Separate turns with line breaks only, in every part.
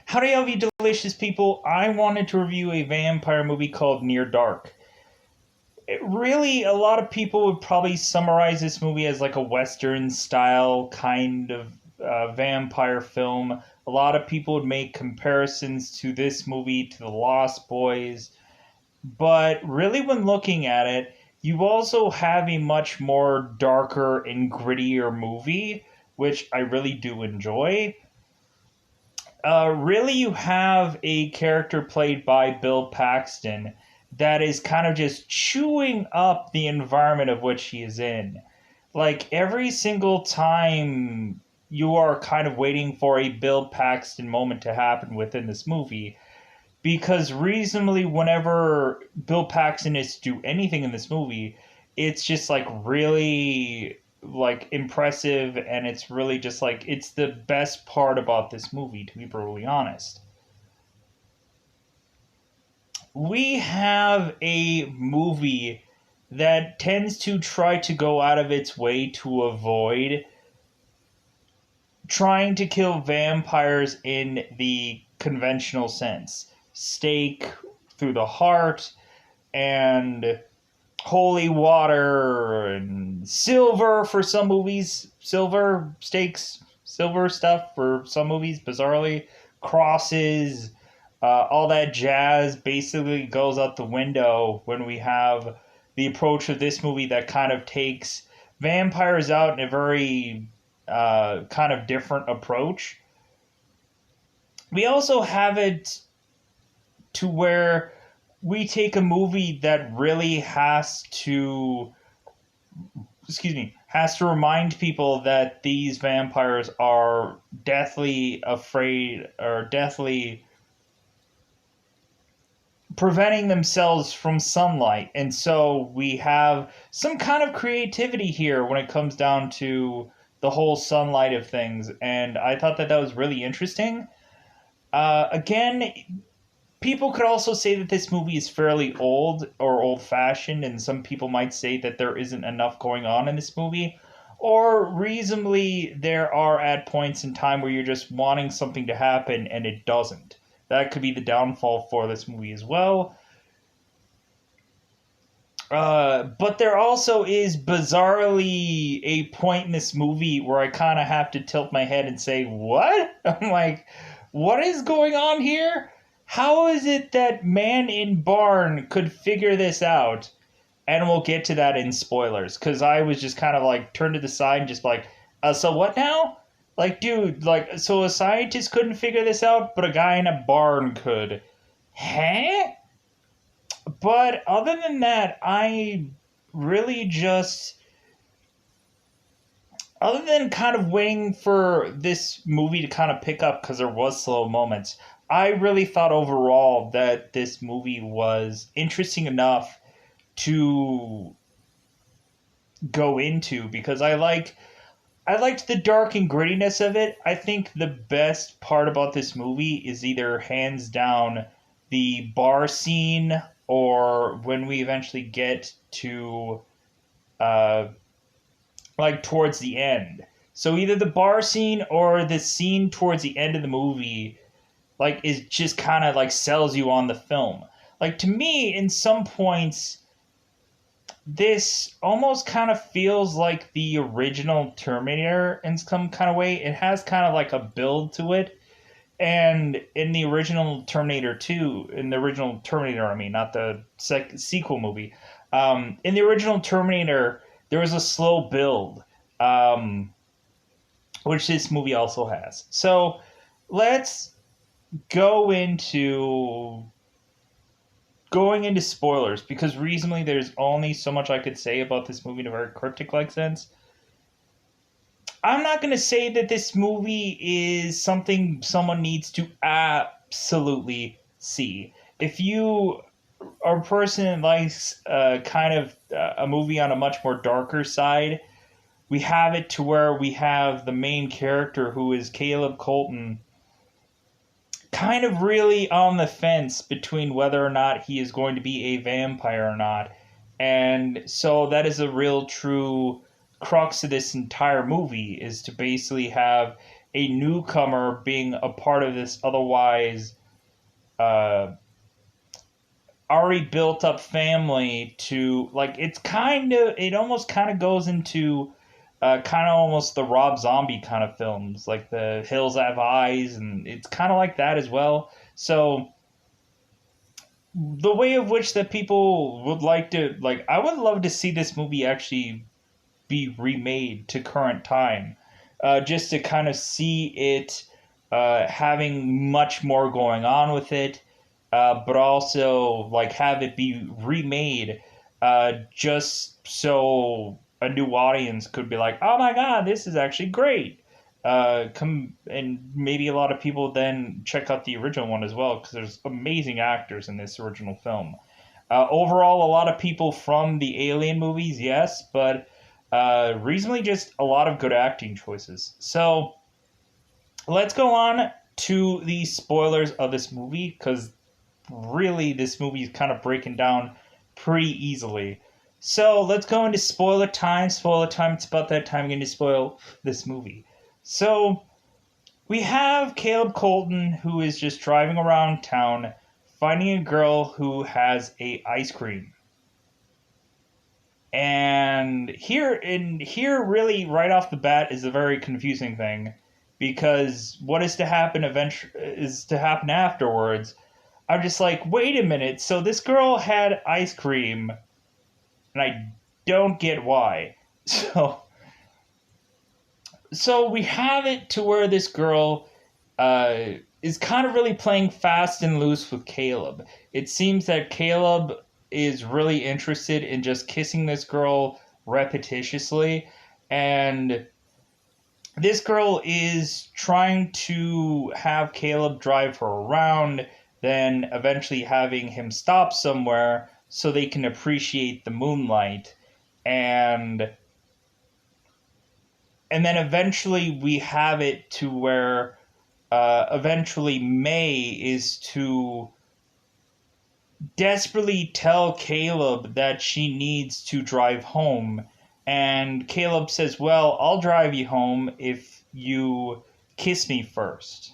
Howdy, all you delicious people. I wanted to review a vampire movie called Near Dark. Really, a lot of people would probably summarize this movie as like a Western style kind of vampire film. A lot of people would make comparisons to this movie to The Lost Boys. But really, when looking at it, you also have a much more darker and grittier movie, which I really do enjoy. Really, you have a character played by Bill Paxton that is kind of just chewing up the environment of which he is in. Like every single time you are kind of waiting for a Bill Paxton moment to happen within this movie. Because reasonably, whenever Bill Paxton is to do anything in this movie, it's just like really like impressive, and it's really just like it's the best part about this movie, to be brutally honest. We have a movie that tends to try to go out of its way to avoid trying to kill vampires in the conventional sense. Stake through the heart and holy water and silver for some movies, silver stakes, silver stuff for some movies, bizarrely, crosses, all that jazz basically goes out the window when we have the approach of this movie that kind of takes vampires out in a very kind of different approach. We also have it to where we take a movie that really has to remind people that these vampires are deathly afraid or deathly preventing themselves from sunlight. And so we have some kind of creativity here when it comes down to the whole sunlight of things. And I thought that was really interesting. Again, people could also say that this movie is fairly old or old fashioned, and some people might say that there isn't enough going on in this movie. Or reasonably, there are at points in time where you're just wanting something to happen and it doesn't. That could be the downfall for this movie as well. But there also is bizarrely a point in this movie where I kind of have to tilt my head and say, what? I'm like, what is going on here? How is it that Man in Barn could figure this out? And we'll get to that in spoilers, because I was just kind of like turned to the side and just like, so what now? Like, dude, like, so a scientist couldn't figure this out, but a guy in a barn could. Huh? But other than that, I really just, other than kind of waiting for this movie to kind of pick up because there was slow moments, I really thought overall that this movie was interesting enough to go into because I liked the dark and grittiness of it. I think the best part about this movie is either hands down the bar scene or when we eventually get to uh like towards the end. So either the bar scene or the scene towards the end of the movie like is just kind of like sells you on the film. Like to me in some points this almost kind of feels like the original Terminator in some kind of way. It has kind of like a build to it. And in the original Terminator 2, in the original Terminator, I mean, not the sequel movie, in the original Terminator, there was a slow build, um, which this movie also has. So let's go into going into spoilers because reasonably there's only so much I could say about this movie in a very cryptic like sense. I'm not going to say that this movie is something someone needs to absolutely see. If you are a person that likes kind of a movie on a much more darker side, we have it to where we have the main character who is Caleb Colton kind of really on the fence between whether or not he is going to be a vampire or not. And so that is a real true crux of this entire movie is to basically have a newcomer being a part of this otherwise uh, already built up family to like it almost kind of goes into kind of almost the Rob Zombie kind of films, like the Hills Have Eyes, and it's kind of like that as well. So the way of which that people would like to like, I would love to see this movie actually be remade to current time, just to kind of see it having much more going on with it, but also like have it be remade, just so a new audience could be like, "Oh my god, this is actually great." Come and maybe a lot of people then check out the original one as well because there's amazing actors in this original film. Overall, a lot of people from the Alien movies, yes, but reasonably just a lot of good acting choices. So let's go on to the spoilers of this movie because really this movie is kind of breaking down pretty easily. So let's go into spoiler time. Spoiler time. It's about that time I'm going to spoil this movie. So we have Caleb Colton who is just driving around town finding a girl who has a ice cream. And here really right off the bat is a very confusing thing because what is to happen eventually is to happen afterwards. I'm just like, wait a minute, so this girl had ice cream and I don't get why. So so we have it to where this girl is kind of really playing fast and loose with Caleb. It seems that Caleb is really interested in just kissing this girl repetitiously, and this girl is trying to have Caleb drive her around, then eventually having him stop somewhere so they can appreciate the moonlight. And then eventually we have it to where eventually May is to desperately tell Caleb that she needs to drive home. And Caleb says, well, I'll drive you home if you kiss me first.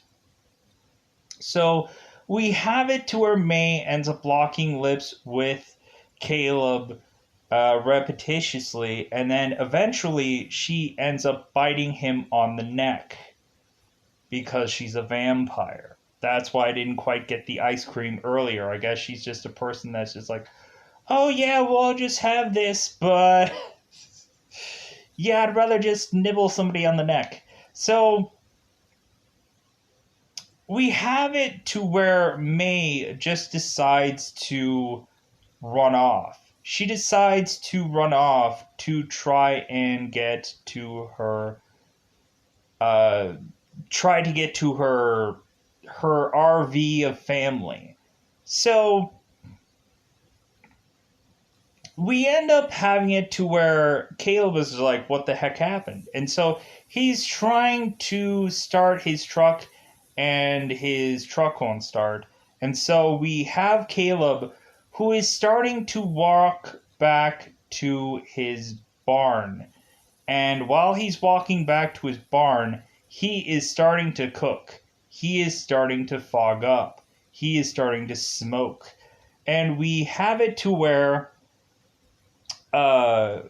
So we have it to where May ends up locking lips with Caleb repetitiously, and then eventually she ends up biting him on the neck because she's a vampire. That's why I didn't quite get the ice cream earlier. I guess she's just a person that's just like, oh yeah, well, I'll just have this, but yeah, I'd rather just nibble somebody on the neck. So we have it to where May just decides to run off. She decides to run off to try and get to her try to get to her RV of family. So we end up having it to where Caleb is like, what the heck happened? And so he's trying to start his truck and his truck won't start. And so we have Caleb who is starting to walk back to his barn. And while he's walking back to his barn, he is starting to cook. He is starting to fog up. He is starting to smoke. And we have it to where uh,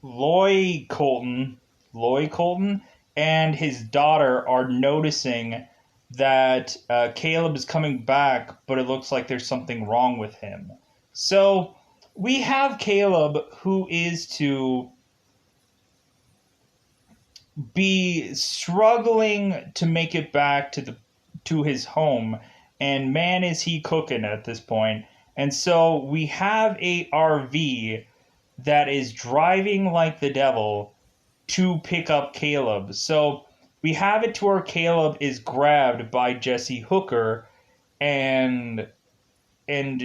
Loy Colton, and his daughter are noticing that Caleb is coming back, but it looks like there's something wrong with him. So we have Caleb who is to be struggling to make it back to his home, and man is he cooking at this point. And so we have a RV that is driving like the devil to pick up Caleb. So we have it to where Caleb is grabbed by Jesse Hooker and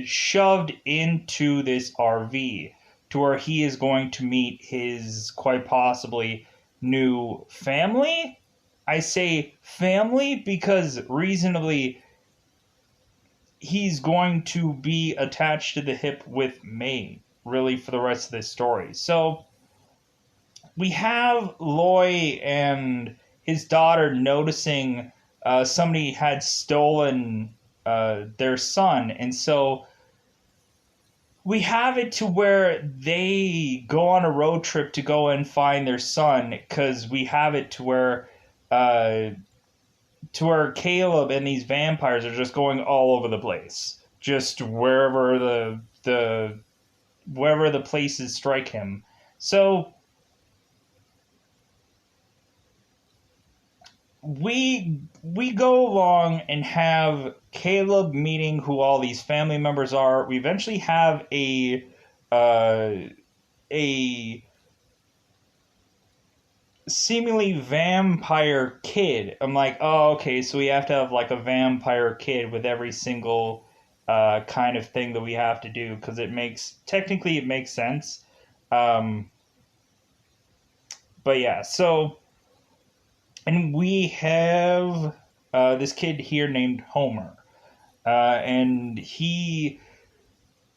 shoved into this RV to where he is going to meet his quite possibly new family. I say family because reasonably he's going to be attached to the hip with May really for the rest of this story. So we have Loy and his daughter noticing somebody had stolen their son, and so we have it to where they go on a road trip to go and find their son, because we have it uh, to where Caleb and these vampires are just going all over the place, just wherever the places strike him. So we go along and have Caleb meeting who all these family members are. We eventually have uh, a seemingly vampire kid. I'm like, oh, okay, so we have to have like a vampire kid with every single kind of thing that we have to do, because it makes sense. Um, but yeah, so and we have this kid here named Homer, and he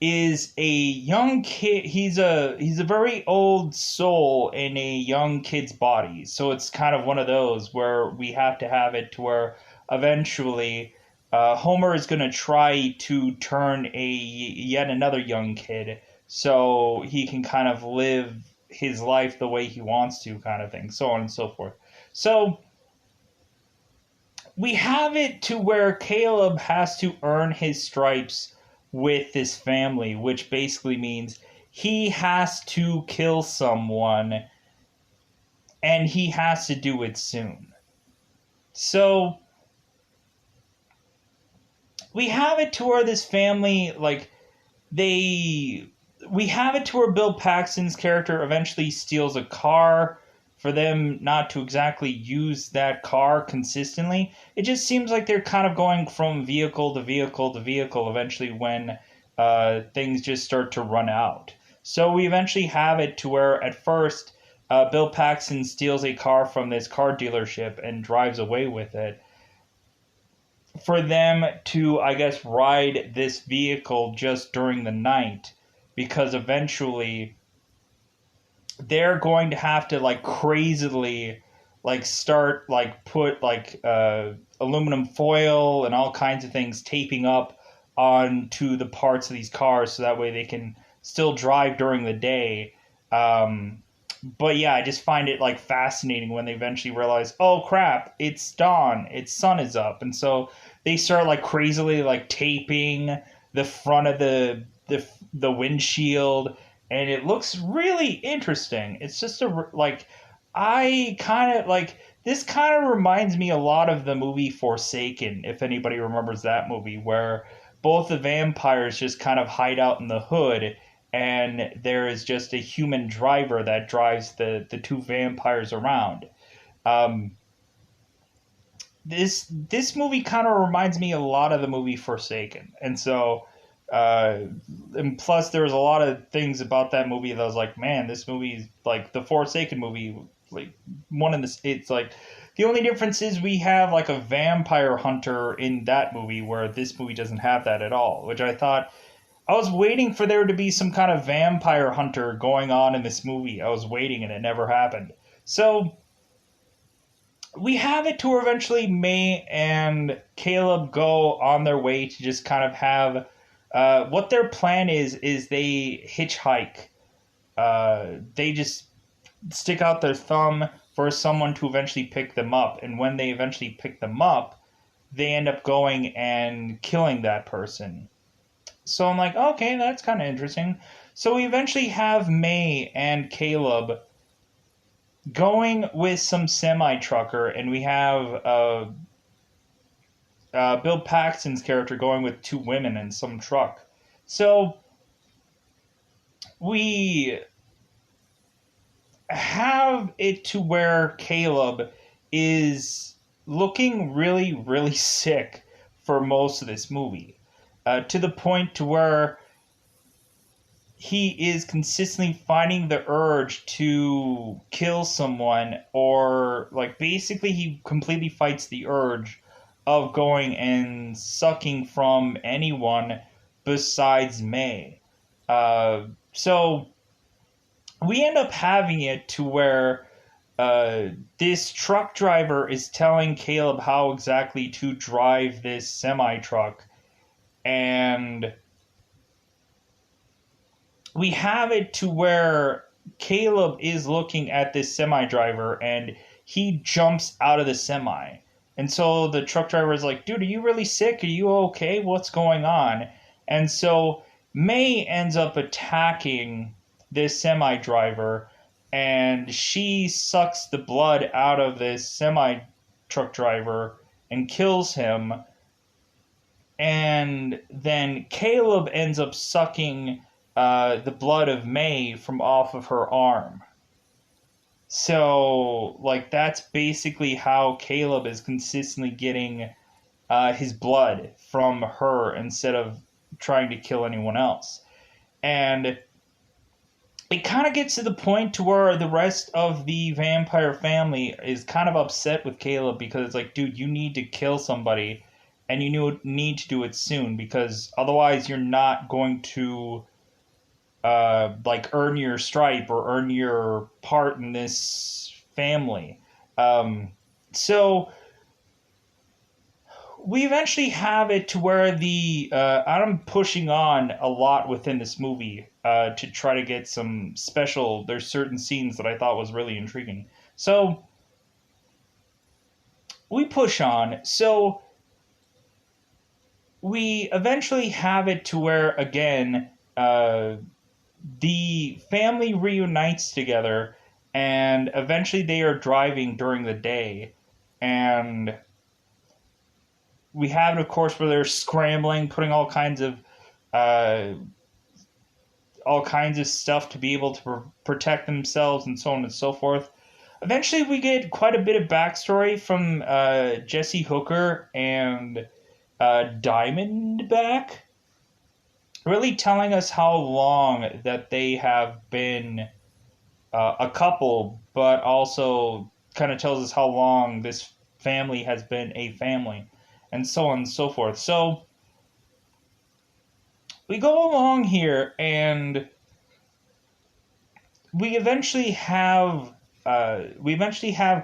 is a young kid. He's a very old soul in a young kid's body. So it's kind of one of those where we have to have it to where eventually Homer is going to try to turn a yet another young kid so he can kind of live his life the way he wants to, kind of thing, so on and so forth. So we have it to where Caleb has to earn his stripes with this family, which basically means he has to kill someone and he has to do it soon. So we have it to where this family, like, they. We have it to where Bill Paxton's character eventually steals a car for them not to exactly use that car consistently. It just seems like they're kind of going from vehicle to vehicle to vehicle eventually when things just start to run out. So we eventually have it to where at first Bill Paxton steals a car from this car dealership and drives away with it for them to, I guess, ride this vehicle just during the night, because eventually they're going to have to like crazily like start like put like aluminum foil and all kinds of things taping up onto the parts of these cars so that way they can still drive during the day. But yeah, I just find it like fascinating when they eventually realize, oh crap, it's dawn, its sun is up, and so they start like crazily like taping the front of the windshield, and it looks really interesting. It's just like I kind of like this kind of reminds me a lot of the movie Forsaken, if anybody remembers that movie, where both the vampires just kind of hide out in the hood and there is just a human driver that drives the two vampires around. Um, this movie kind of reminds me a lot of the movie Forsaken, and so uh, and plus there was a lot of things about that movie that I was like, man, this movie's like the Forsaken movie, like one in this. It's like the only difference is we have like a vampire hunter in that movie, where this movie doesn't have that at all, which I thought. I was waiting for there to be some kind of vampire hunter going on in this movie. I was waiting and it never happened. So we have it to where eventually May and Caleb go on their way to just kind of have what their plan is they hitchhike. They just stick out their thumb for someone to eventually pick them up, and when they eventually pick them up, they end up going and killing that person. So I'm like, okay, that's kind of interesting. So we eventually have May and Caleb going with some semi trucker, and we have Bill Paxton's character going with two women in some truck. So we have it to where Caleb is looking really, really sick for most of this movie, to the point to where he is consistently finding the urge to kill someone, or like basically he completely fights the urge of going and sucking from anyone besides May. So we end up having it to where uh, this truck driver is telling Caleb how exactly to drive this semi truck, and we have it to where Caleb is looking at this semi driver and he jumps out of the semi. And so the truck driver is like, dude, are you really sick? Are you okay? What's going on? And so May ends up attacking this semi driver and she sucks the blood out of this semi truck driver and kills him. And then Caleb ends up sucking the blood of May from off of her arm. So, like, that's basically how Caleb is consistently getting his blood from her instead of trying to kill anyone else. And it kind of gets to the point to where the rest of the vampire family is kind of upset with Caleb because it's like, dude, you need to kill somebody and you need to do it soon because otherwise you're not going to like earn your stripe or earn your part in this family. So we eventually have it to where the I'm pushing on a lot within this movie to try to get some special. There's certain scenes that I thought was really intriguing. So we push on. So we eventually have it to where again the family reunites together, and eventually they are driving during the day, and we have it, of course, where they're scrambling, putting uh, all kinds of stuff to be able to protect themselves, and so on and so forth. Eventually, we get quite a bit of backstory from Jesse Hooker and Diamondback, really telling us how long that they have been a couple, but also kind of tells us how long this family has been a family, and so on and so forth. So we go along here, and we eventually have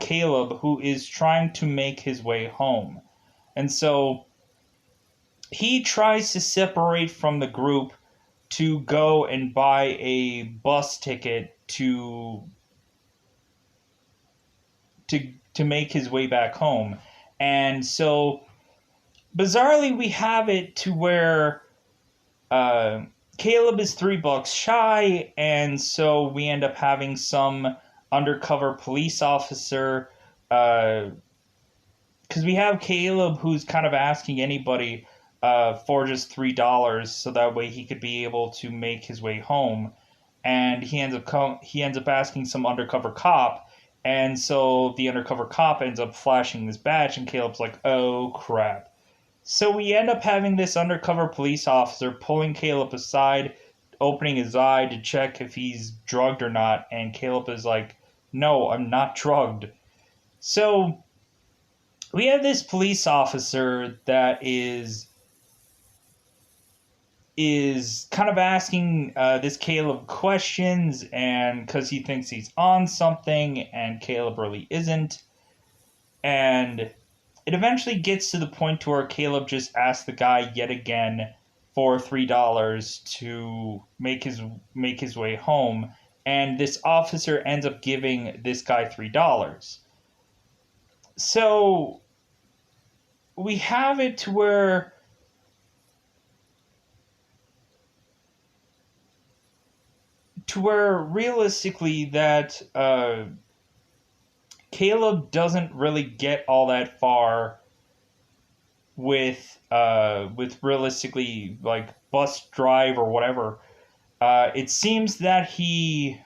Caleb, who is trying to make his way home, and so he tries to separate from the group to go and buy a bus ticket to make his way back home. And so bizarrely we have it to where Caleb is $3 shy, and so we end up having some undercover police officer because we have Caleb who's kind of asking anybody for just $3 so that way he could be able to make his way home, and he ends up asking some undercover cop, and so the undercover cop ends up flashing this badge, and Caleb's like, oh crap. So we end up having this undercover police officer pulling Caleb aside, opening his eye to check if he's drugged or not, and Caleb is like, no, I'm not drugged. So we have this police officer that is kind of asking this Caleb questions, and because he thinks he's on something, and Caleb really isn't. And it eventually gets to the point to where Caleb just asks the guy yet again for $3 to make his way home, and this officer ends up giving this guy $3. So we have it to where realistically that Caleb doesn't really get all that far with realistically like bus drive or whatever. It seems that he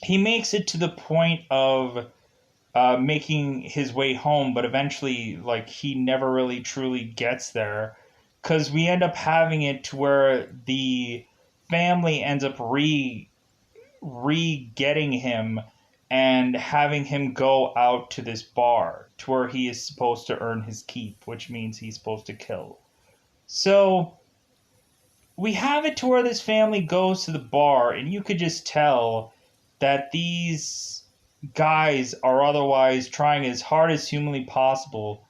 makes it to the point of making his way home, but eventually like he never really truly gets there, because we end up having it to where the family ends up re-getting him and having him go out to this bar to where he is supposed to earn his keep, which means he's supposed to kill. So we have it to where this family goes to the bar, and you could just tell that these guys are otherwise trying as hard as humanly possible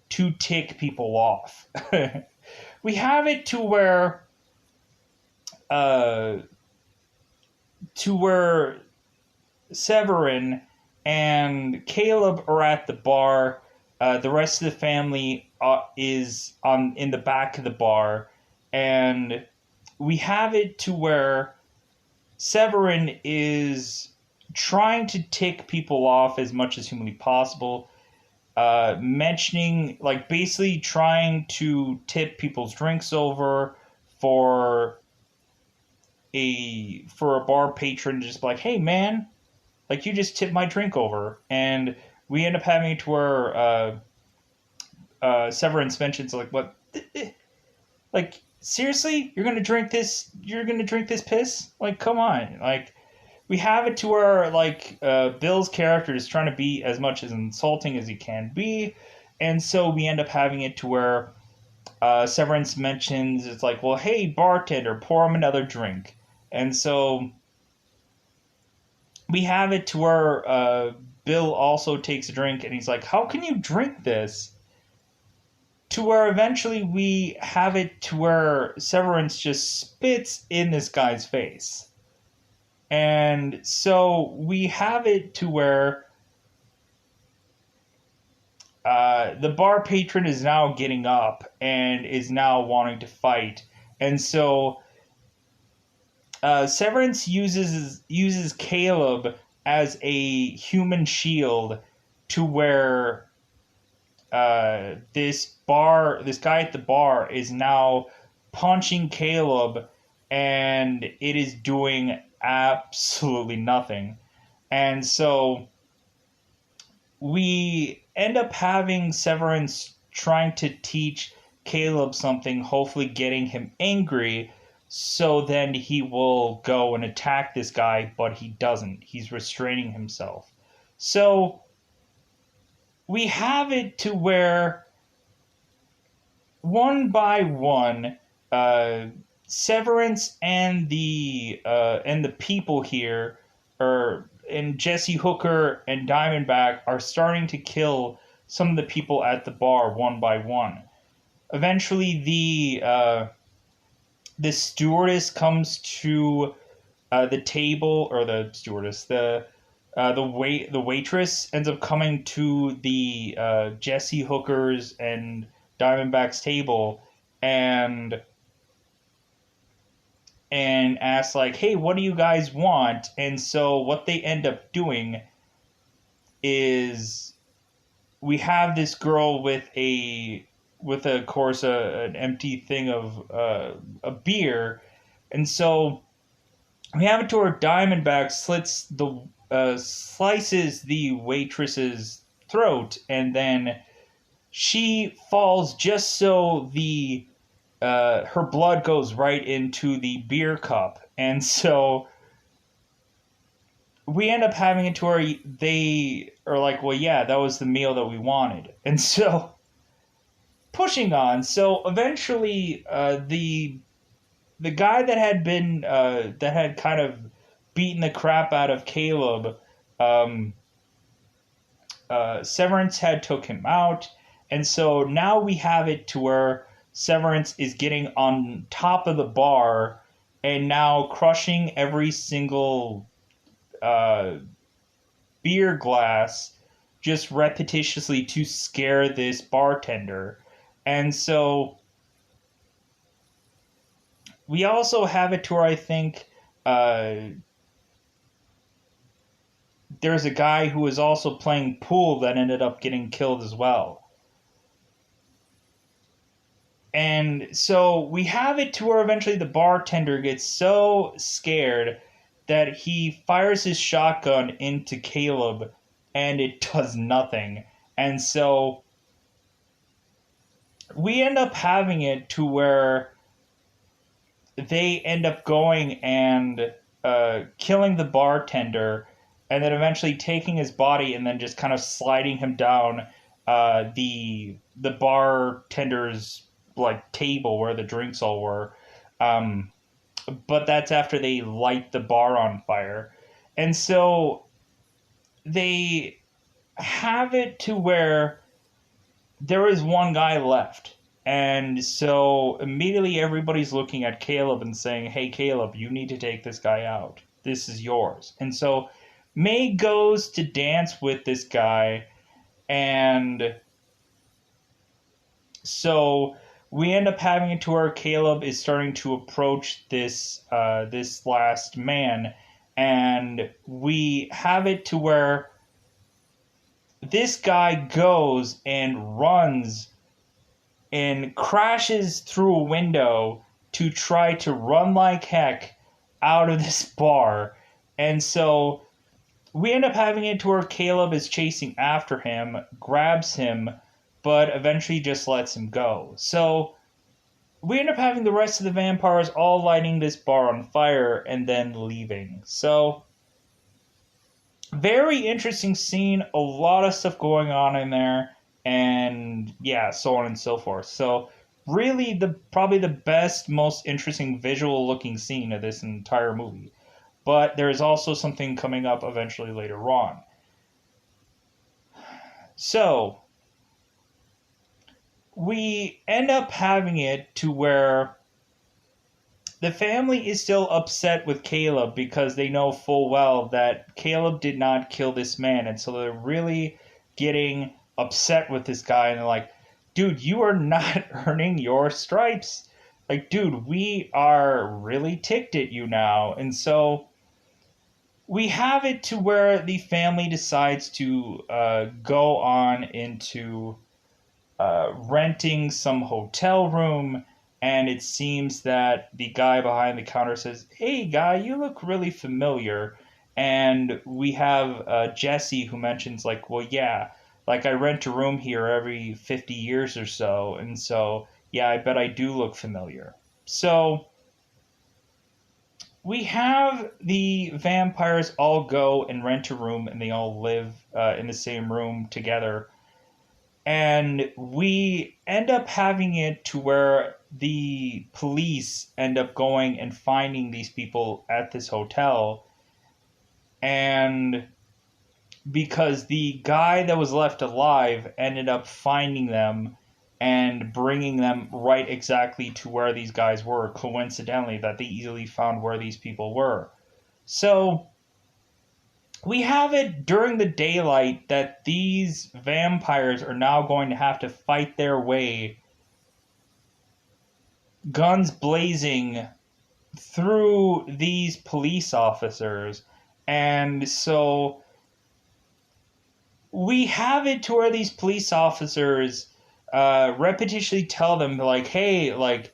to tick people off. We have it uh, to where Severin and Caleb are at the bar. The rest of the family is on in the back of the bar, and we have it to where Severin is trying to tick people off as much as humanly possible, mentioning, like, basically trying to tip people's drinks over for a bar patron to just be like, hey man, like, you just tipped my drink over. And we end up having it to where Severance mentions, like, what, like, seriously, you're gonna drink this piss, like, come on. Like, we have it to where, like, Bill's character is trying to be as much as insulting as he can be, and so we end up having it to where Severance mentions, it's like, well, hey bartender, pour him another drink. And so we have it to where Bill also takes a drink, and he's like, how can you drink this? To where eventually we have it to where Severance just spits in this guy's face. And so we have it to where the bar patron is now getting up and is now wanting to fight. And so Severance uses Caleb as a human shield to where this guy at the bar is now punching Caleb, and it is doing absolutely nothing. And so we end up having Severance trying to teach Caleb something, hopefully getting him angry, so then he will go and attack this guy, but he doesn't. He's restraining himself. So we have it to where one by one, Severance and the people here, and Jesse Hooker and Diamondback, are starting to kill some of the people at the bar one by one. Eventually, the stewardess comes to the table, or the stewardess, the waitress ends up coming to the Jesse Hooker's and Diamondback's table, and asks, like, hey, what do you guys want? And so what they end up doing is we have this girl with of course an empty thing of a beer, and so we have it to where Diamondback slices the waitress's throat, and then she falls just so her blood goes right into the beer cup. And so we end up having it to where they are like, well, yeah, that was the meal that we wanted. And so pushing on. So eventually the guy that had been that had kind of beaten the crap out of Caleb, Severance had took him out, and so now we have it to where Severance is getting on top of the bar and now crushing every single beer glass just repetitiously to scare this bartender. And so we also have it to where I think there's a guy who was also playing pool that ended up getting killed as well. And so we have it to where eventually the bartender gets so scared that he fires his shotgun into Caleb, and it does nothing. And so we end up having it to where they end up going and killing the bartender, and then eventually taking his body and then just kind of sliding him down the bartender's, like, table where the drinks all were. But that's after they light the bar on fire. And so they have it to where there is one guy left. And so immediately everybody's looking at Caleb and saying, hey, Caleb, you need to take this guy out. This is yours. And so May goes to dance with this guy. And so we end up having it to where Caleb is starting to approach this last man. And we have it to where this guy goes and runs and crashes through a window to try to run like heck out of this bar. And so we end up having it to where Caleb is chasing after him, grabs him, but eventually just lets him go. So we end up having the rest of the vampires all lighting this bar on fire and then leaving. So very interesting scene, a lot of stuff going on in there, and yeah, so on and so forth. So really probably the best, most interesting visual looking scene of this entire movie. But there is also something coming up eventually later on. So we end up having it to where the family is still upset with Caleb because they know full well that Caleb did not kill this man. And so they're really getting upset with this guy. And they're like, dude, you are not earning your stripes. Like, dude, we are really ticked at you now. And so we have it to where the family decides to go on into renting some hotel room. And it seems that the guy behind the counter says, hey, guy, you look really familiar. And we have Jesse who mentions, like, well, yeah, like I rent a room here every 50 years or so. And so, yeah, I bet I do look familiar. So we have the vampires all go and rent a room and they all live in the same room together. And we end up having it to where the police end up going and finding these people at this hotel. And because the guy that was left alive ended up finding them and bringing them right exactly to where these guys were, coincidentally, that they easily found where these people were. So we have it during the daylight that these vampires are now going to have to fight their way, guns blazing, through these police officers. And so we have it to where these police officers repetitiously tell them, like, hey, like,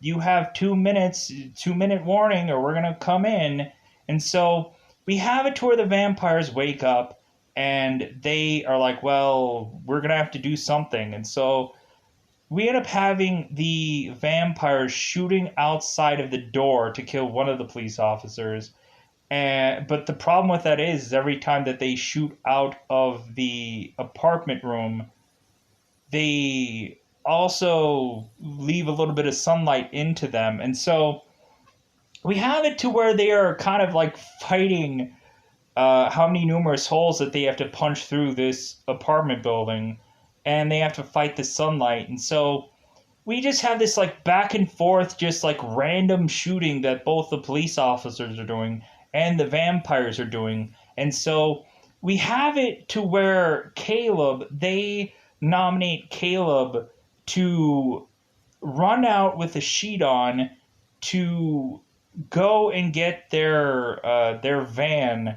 you have 2 minutes, 2 minute warning, or we're going to come in. And so we have it to where the vampires wake up and they are like, well, we're going to have to do something. And so we end up having the vampires shooting outside of the door to kill one of the police officers. But the problem with that is every time that they shoot out of the apartment room, they also leave a little bit of sunlight into them. And so we have it to where they are kind of like fighting how many numerous holes that they have to punch through this apartment building, and they have to fight the sunlight. And so we just have this like back and forth, just like random shooting that both the police officers are doing and the vampires are doing. And so we have it to where they nominate Caleb to run out with a sheet on to go and get their van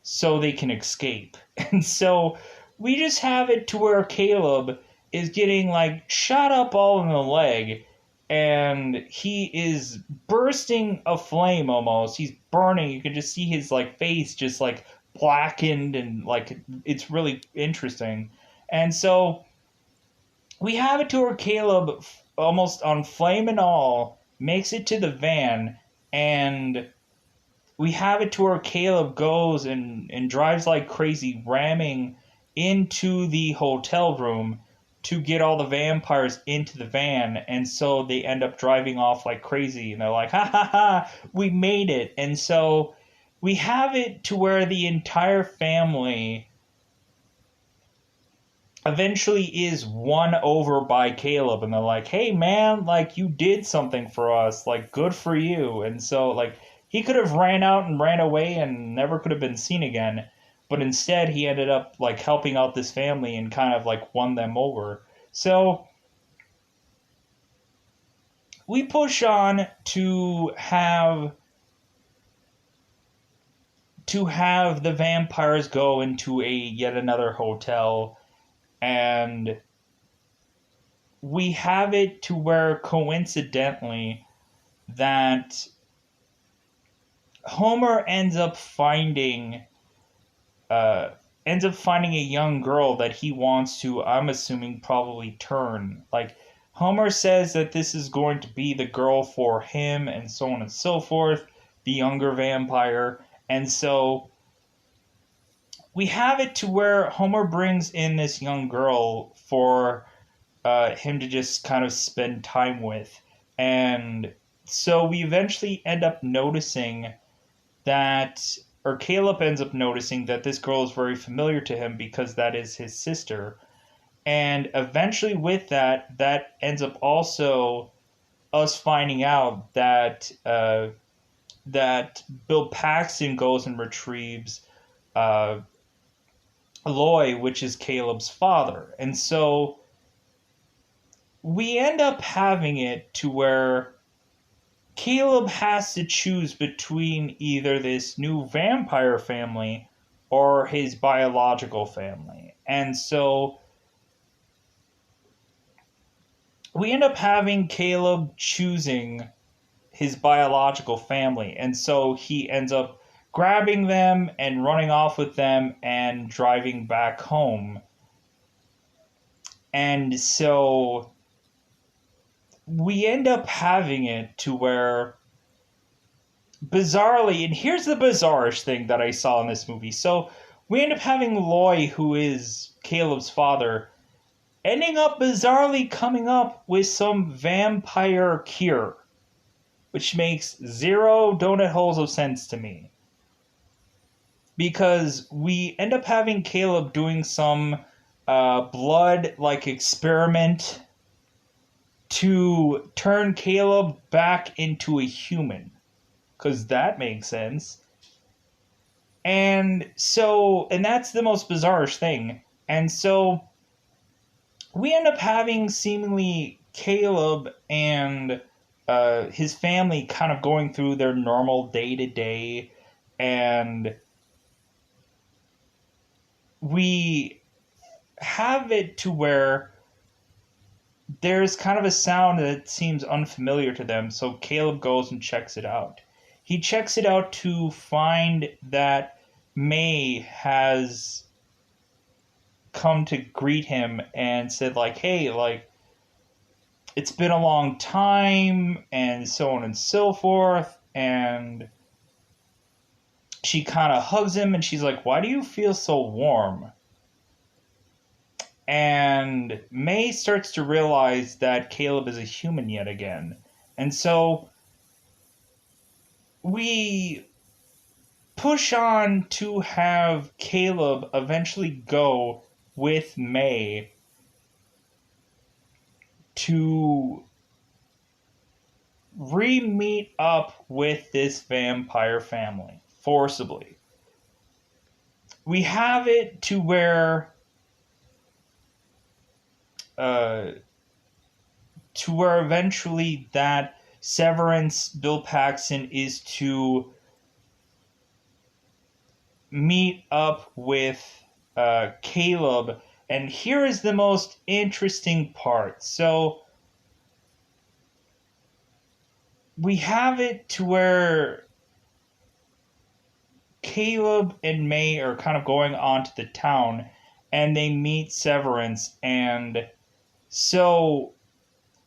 so they can escape. And so we just have it to where Caleb is getting like shot up all in the leg, and he is bursting aflame almost. He's burning. You can just see his like face just like blackened, and like it's really interesting. And so we have it to where Caleb, almost on flame and all, makes it to the van, and we have it to where Caleb goes and drives like crazy, ramming into the hotel room to get all the vampires into the van. And so they end up driving off like crazy, and they're like, ha ha ha, we made it. And so we have it to where the entire family eventually is won over by Caleb, and they're like, "Hey man, like you did something for us, like good for you." And so like he could have ran out and ran away and never could have been seen again, but instead he ended up like helping out this family and kind of like won them over. So we push on to have the vampires go into a yet another hotel, and we have it to where coincidentally that Homer uh, ends up finding a young girl that he wants to, I'm assuming, probably turn. Like Homer says that this is going to be the girl for him, and so on and so forth, the younger vampire. And so we have it to where Homer brings in this young girl for him to just kind of spend time with. And so we eventually end up noticing that, or Caleb ends up noticing that this girl is very familiar to him because that is his sister. And eventually, with that, that ends up also us finding out that Bill Paxton goes and retrieves uh, Loy, which is Caleb's father. And so we end up having it to where Caleb has to choose between either this new vampire family or his biological family. And so we end up having Caleb choosing his biological family. And so he ends up grabbing them and running off with them and driving back home. And so we end up having it to where, bizarrely, and here's the bizarrish thing that I saw in this movie. So we end up having Loy, who is Caleb's father, ending up bizarrely coming up with some vampire cure, which makes zero donut holes of sense to me. Because we end up having Caleb doing some blood like experiment to turn Caleb back into a human, because that makes sense. And so, and that's the most bizarre thing. And so we end up having seemingly Caleb and his family kind of going through their normal day to day, and we have it to where there's kind of a sound that seems unfamiliar to them, so Caleb goes and checks it out. He checks it out to find that May has come to greet him and said, like, hey, like, it's been a long time, and so on and so forth, and she kind of hugs him, and she's like, why do you feel so warm? And May starts to realize that Caleb is a human yet again. And so we push on to have Caleb eventually go with May to re-meet up with this vampire family forcibly. We have it to where eventually that Severance, Bill Paxton, is to meet up with Caleb. And here is the most interesting part. So we have it to where Caleb and May are kind of going on to the town, and they meet Severance, and so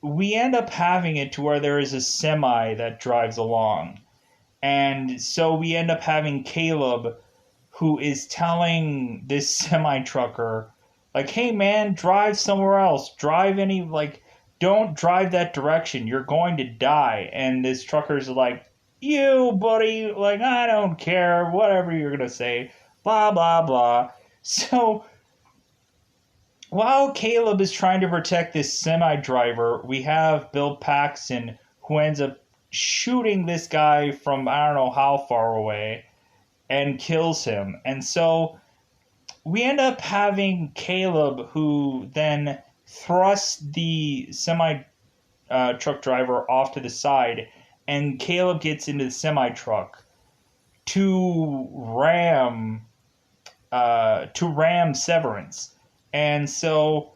we end up having it to where there is a semi that drives along. And so we end up having Caleb, who is telling this semi trucker, like, hey man, drive somewhere else. Don't drive that direction. You're going to die. And this trucker's like, you, buddy, like, I don't care, whatever you're gonna say, blah, blah, blah. So, while Caleb is trying to protect this semi driver, we have Bill Paxton who ends up shooting this guy from I don't know how far away and kills him. And so we end up having Caleb who then thrusts the semi truck driver off to the side, and Caleb gets into the semi truck to ram Severance. And so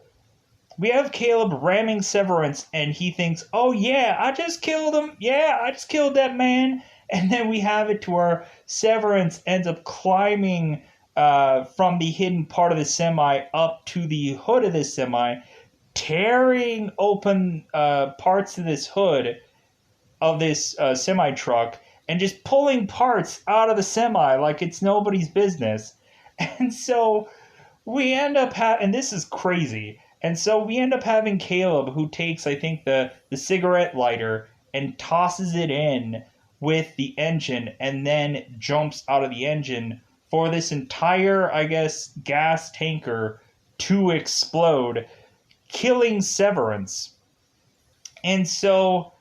we have Caleb ramming Severance, and he thinks, "Oh yeah, I just killed him. Yeah, I just killed that man." And then we have it to where Severance ends up climbing from the hidden part of the semi up to the hood of the semi, tearing open parts of this hood of this semi truck, and just pulling parts out of the semi like it's nobody's business. And so we end up and this is crazy. And so we end up having Caleb who takes, I think, the cigarette lighter and tosses it in with the engine and then jumps out of the engine for this entire, I guess, gas tanker to explode, killing Severance. And so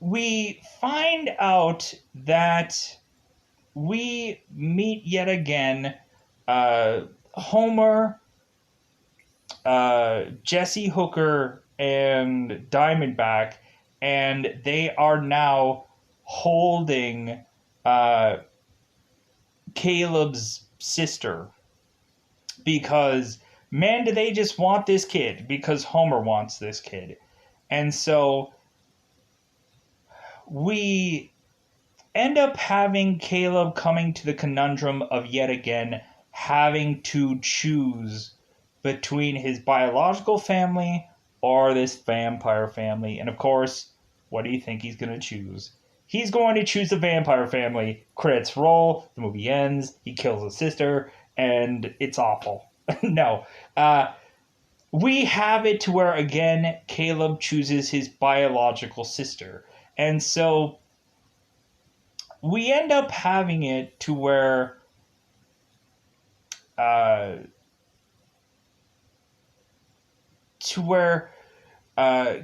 we find out that we meet yet again Homer, Jesse Hooker, and Diamondback, and they are now holding Caleb's sister because, man, do they just want this kid because Homer wants this kid. And so we end up having Caleb coming to the conundrum of yet again having to choose between his biological family or this vampire family. And of course, what do you think he's going to choose? He's going to choose the vampire family. Credits roll, the movie ends, he kills his sister, and it's awful. No. We have it to where, again, Caleb chooses his biological sister. And so we end up having it to where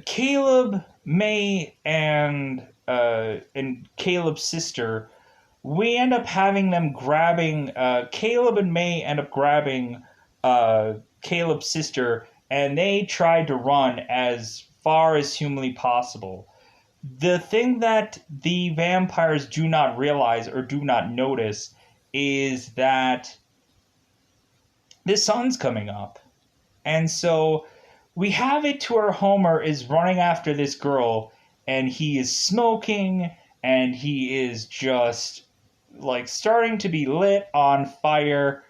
Caleb, May, and Caleb's sister, we end up having them grabbing Caleb and May end up grabbing Caleb's sister, and they tried to run as far as humanly possible. The thing that the vampires do not realize or do not notice is that the sun's coming up. And so we have it to where Homer is running after this girl, and he is smoking, and he is just like starting to be lit on fire,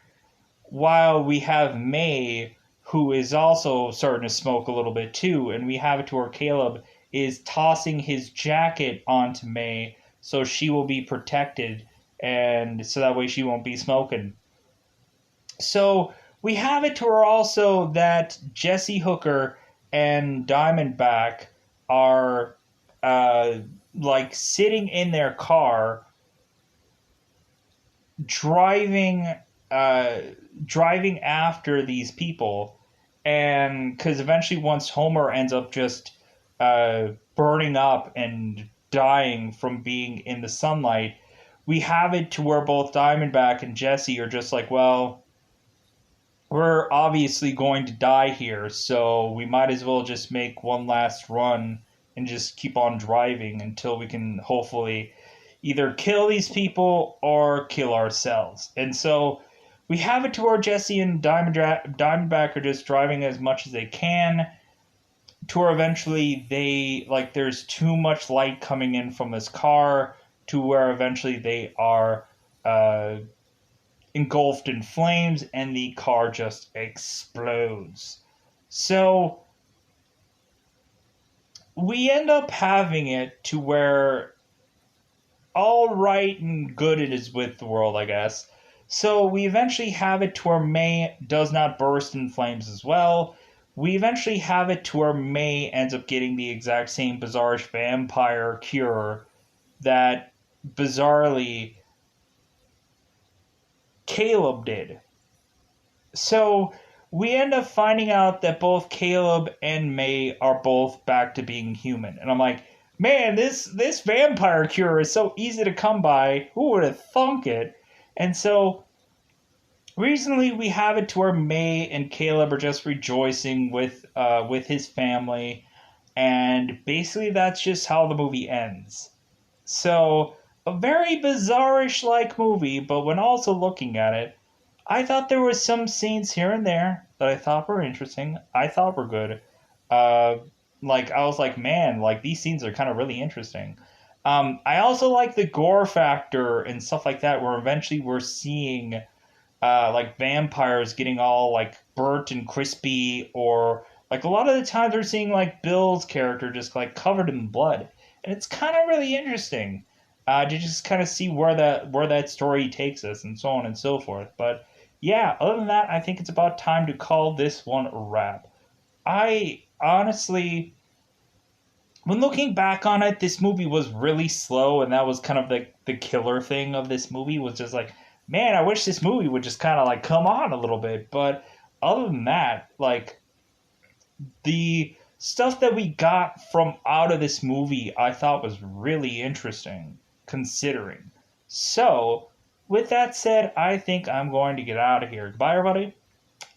while we have May, who is also starting to smoke a little bit too, and we have it to where Caleb is tossing his jacket onto May so she will be protected, and so that way she won't be smoking. So we have it to where also that Jesse Hooker and Diamondback are like sitting in their car driving after these people, and because eventually once Homer ends up just burning up and dying from being in the sunlight, we have it to where both Diamondback and Jesse are just like, well, we're obviously going to die here, so we might as well just make one last run and just keep on driving until we can hopefully either kill these people or kill ourselves. And so we have it to where Jesse and Diamondback are just driving as much as they can, to where eventually there's too much light coming in from this car, to where eventually they are engulfed in flames and the car just explodes. So we end up having it to where all right and good it is with the world, I guess. So we eventually have it to where May does not burst in flames as well. We eventually have it to where May ends up getting the exact same bizarre vampire cure that bizarrely Caleb did. So we end up finding out that both Caleb and May are both back to being human. And I'm like, man, this vampire cure is so easy to come by. Who would have thunk it? And so recently we have it to where May and Caleb are just rejoicing with his family, and basically that's just how the movie ends. So a very bizarrish like movie, but when also looking at it, I thought there was some scenes here and there that I thought were interesting. I thought were good. Uh, like I was like, man, like these scenes are kind of really interesting. I also like the gore factor and stuff like that, where eventually we're seeing like vampires getting all like burnt and crispy, or like a lot of the times we're seeing like Bill's character just like covered in blood, and it's kind of really interesting to just kind of see where that story takes us and so on and so forth. But yeah, other than that, I think it's about time to call this one a wrap. I honestly, when looking back on it, this movie was really slow, and that was kind of the killer thing of this movie was just like, man, I wish this movie would just kind of like come on a little bit. But other than that, like the stuff that we got from out of this movie, I thought was really interesting considering. So, with that said, I think I'm going to get out of here. Goodbye, everybody.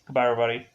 Goodbye, everybody.